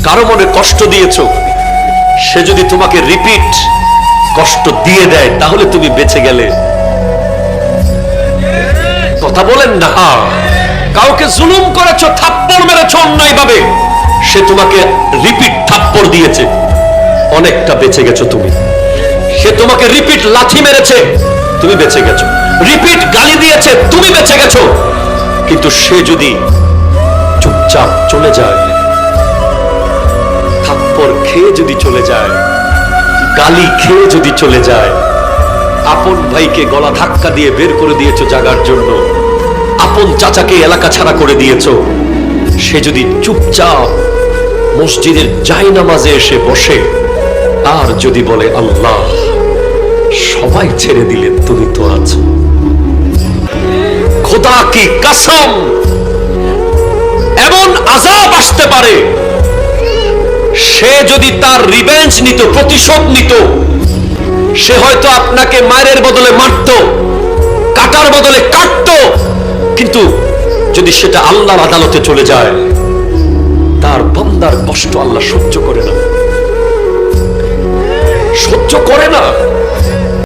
কারো মনে কষ্ট দিয়েছো, সে যদি তোমাকে রিপিট কষ্ট দিয়ে দেয় তাহলে তুমি বেঁচে গেলে। কথা বলেন না। কাউকে জুলুম করেছো, থাপ্পড় মেরেছো অন্যায় ভাবে, সে তোমাকে রিপিট থাপ্পড় দিয়েছে, অনেকটা বেঁচে গেছো তুমি। সে তোমাকে রিপিট লাথি মেরেছে, তুমি বেঁচে গেছো। রিপিট গালি দিয়েছে, তুমি বেঁচে গেছো। কিন্তু সে যদি চুপচাপ চলে যায়, থাপ্পড় খেয়ে যদি চলে যায়, গালি খেয়ে যদি চলে যায়, আপন ভাইকে গলা ধাক্কা দিয়ে বের করে দিয়েছো জাগার জন্য, আপন চাচাকে এলাকা ছাড়া করে দিয়েছো, সে যদি চুপচাপ মসজিদের জায়নামাজে এসে বসে আর যদি বলে আল্লাহ সবাই ছেড়ে দিলে তুমি তো আছো, খোদা কি কসম, এমন আযাব আসতে পারে, সে যদি তার রিভেঞ্জ নিত, প্রতিশোধ নিত, সে হয়তো আপনাকে মায়ের বদলে মারত, কাটার বদলে কাটত, কিন্তু যদি সেটা আল্লাহর আদালতে চলে যায়, তার বান্দার কষ্ট আল্লাহ সহ্য করে না, সহ্য করে না।